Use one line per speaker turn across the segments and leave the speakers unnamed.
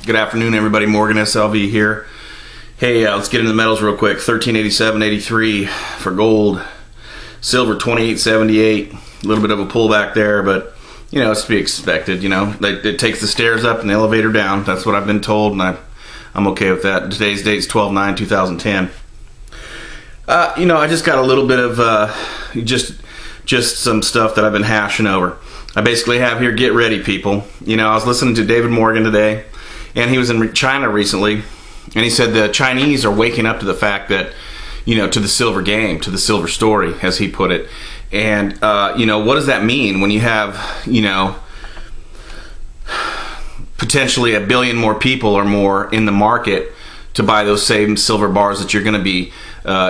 Good afternoon, everybody. morganslv here. Hey, let's get into the metals real quick. 1387.83 for gold. Silver 28.78. A little bit of a pullback there, but you know, it's to be expected. You know, it takes the stairs up and the elevator down. That's what I've been told, and I'm okay with that. Today's date is 12/9/2010. You know, I just got a little bit of just some stuff that I've been hashing over. I basically have here, get ready, people. You know, I was listening to David Morgan today, and he was in China recently, and he said the Chinese are waking up to the fact that, you know, to the silver game, to the silver story, as he put it. And, you know, what does that mean when you have, you know, potentially 1 billion more people or more in the market to buy those same silver bars that you're going to be,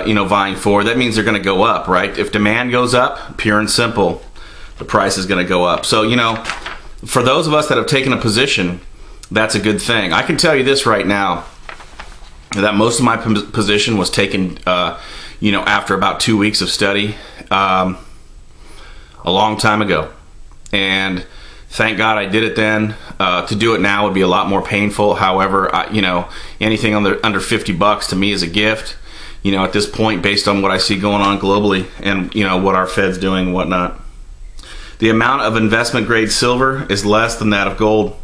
you know, vying for? That means they're going to go up, right? If demand goes up, pure and simple, the price is going to go up. So, you know, for those of us that have taken a position, that's a good thing. I can tell you this right now, that most of my position was taken, you know, after about 2 weeks of study, a long time ago. And thank God I did it then. To do it now would be a lot more painful. However, you know, anything under 50 bucks to me is a gift, you know, at this point, based on what I see going on globally and, you know, what our Fed's doing and whatnot. The amount of investment grade silver is less than that of gold.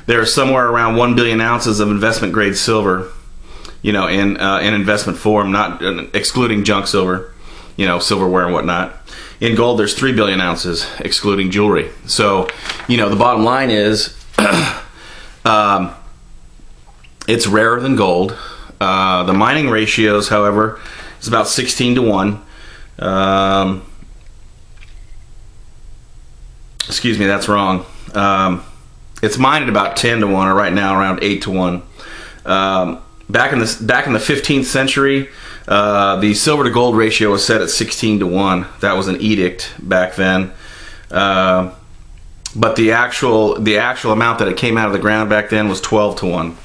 There are somewhere around 1 billion ounces of investment grade silver, you know, in investment form, not excluding junk silver, you know, silverware and whatnot. In gold, there's 3 billion ounces, excluding jewelry. So, you know, the bottom line is, it's rarer than gold. The mining ratios, however, is about 16 to 1. Excuse me, that's wrong. It's mined at about 10 to 1, or right now around 8 to 1. Back in the 15th century, the silver to gold ratio was set at 16 to 1. That was an edict back then. But the actual amount that it came out of the ground back then was 12 to 1,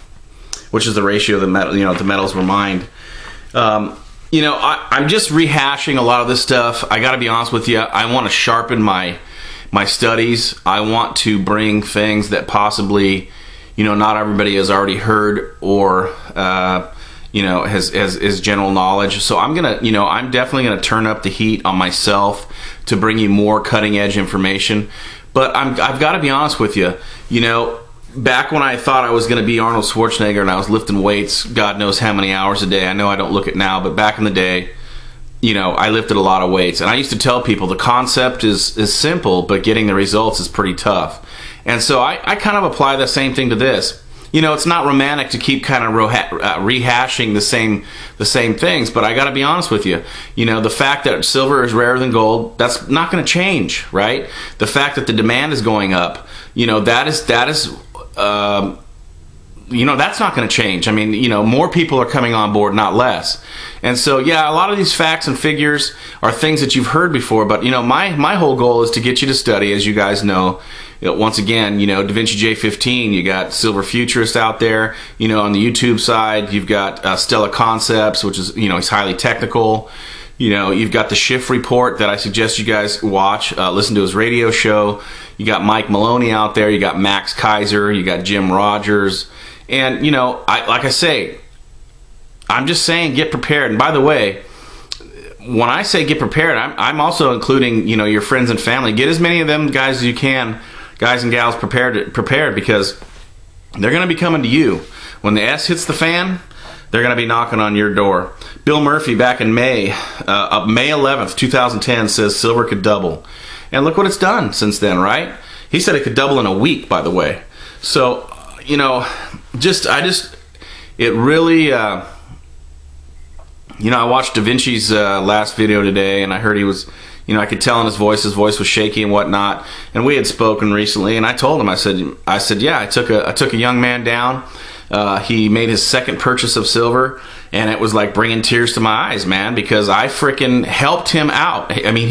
which is the ratio that the metals were mined. You know, I'm just rehashing a lot of this stuff. I got to be honest with you. I want to sharpen my studies. I want to bring things that possibly, you know, not everybody has already heard or you know, has general knowledge. So I'm gonna, you know, I'm definitely gonna turn up the heat on myself to bring you more cutting edge information. But I've got to be honest with you. You know, back when I thought I was gonna be Arnold Schwarzenegger and I was lifting weights, God knows how many hours a day. I know I don't look it now, but back in the day, you know, I lifted a lot of weights, and I used to tell people the concept is simple, but getting the results is pretty tough. And so I kind of apply the same thing to this. You know, it's not romantic to keep kind of rehashing the same things, but I got to be honest with you. You know, the fact that silver is rarer than gold, that's not going to change, right? The fact that the demand is going up, you know, that is you know, that's not going to change. I mean, you know, more people are coming on board, not less. And so, yeah, a lot of these facts and figures are things that you've heard before, but, you know, my whole goal is to get you to study, as you guys know. You know, once again, you know, Da Vinci J15, you got Silver Futurist out there. You know, on the YouTube side, you've got Stella Concepts, which is, you know, he's highly technical. You know, you've got the Shift Report that I suggest you guys watch, listen to his radio show. You got Mike Maloney out there. You got Max Kaiser. You got Jim Rogers. And, you know, like I say, I'm just saying get prepared. And by the way, when I say get prepared, I'm also including, you know, your friends and family. Get as many of them guys as you can, guys and gals, prepared, because they're going to be coming to you. When the S hits the fan, they're going to be knocking on your door. Bill Murphy back in May 11th, 2010 says silver could double. And look what it's done since then, right? He said it could double in a week, by the way. So, you know, it really, you know, I watched Da Vinci's last video today, and I heard he was, you know, I could tell in his voice was shaky and whatnot. And we had spoken recently, and I told him, I said, yeah, I took a young man down. He made his second purchase of silver, and it was like bringing tears to my eyes, man, because I freaking helped him out. I mean,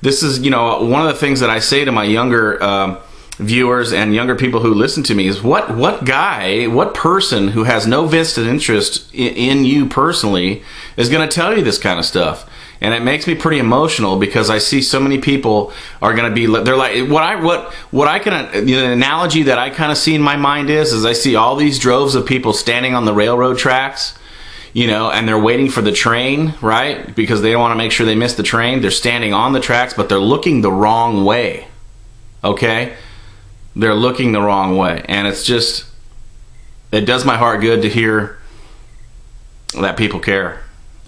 this is, you know, one of the things that I say to my younger viewers and younger people who listen to me is what person who has no vested interest in you personally is going to tell you this kind of stuff. And it makes me pretty emotional because I see so many people are going to be, they're like, what I can, the analogy that I kind of see in my mind is I see all these droves of people standing on the railroad tracks, you know, and they're waiting for the train, right? Because they don't want to make sure they miss the train. They're standing on the tracks, but they're looking the wrong way, okay? They're looking the wrong way. And it's just, it does my heart good to hear that people care.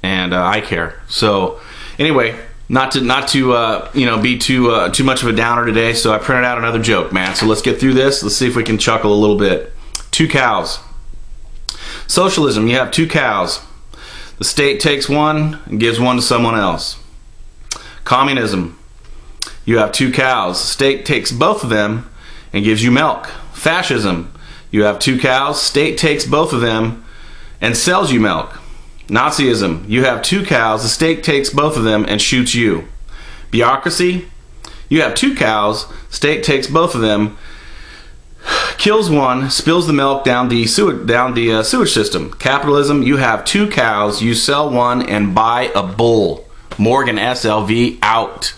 And I care. So anyway, not to you know, be too much of a downer today. So I printed out another joke, man. So let's get through this. Let's see if we can chuckle a little bit. 2 cows. Socialism. You have 2 cows. The state takes one and gives one to someone else. Communism. You have 2 cows. The state takes both of them and gives you milk. Fascism. You have 2 cows. State takes both of them and sells you milk. Nazism, you have 2 cows, the state takes both of them and shoots you. Bureaucracy, you have 2 cows, state takes both of them, kills one, spills the milk down the sewage system. Capitalism, you have 2 cows, you sell one and buy a bull. Morgan SLV out.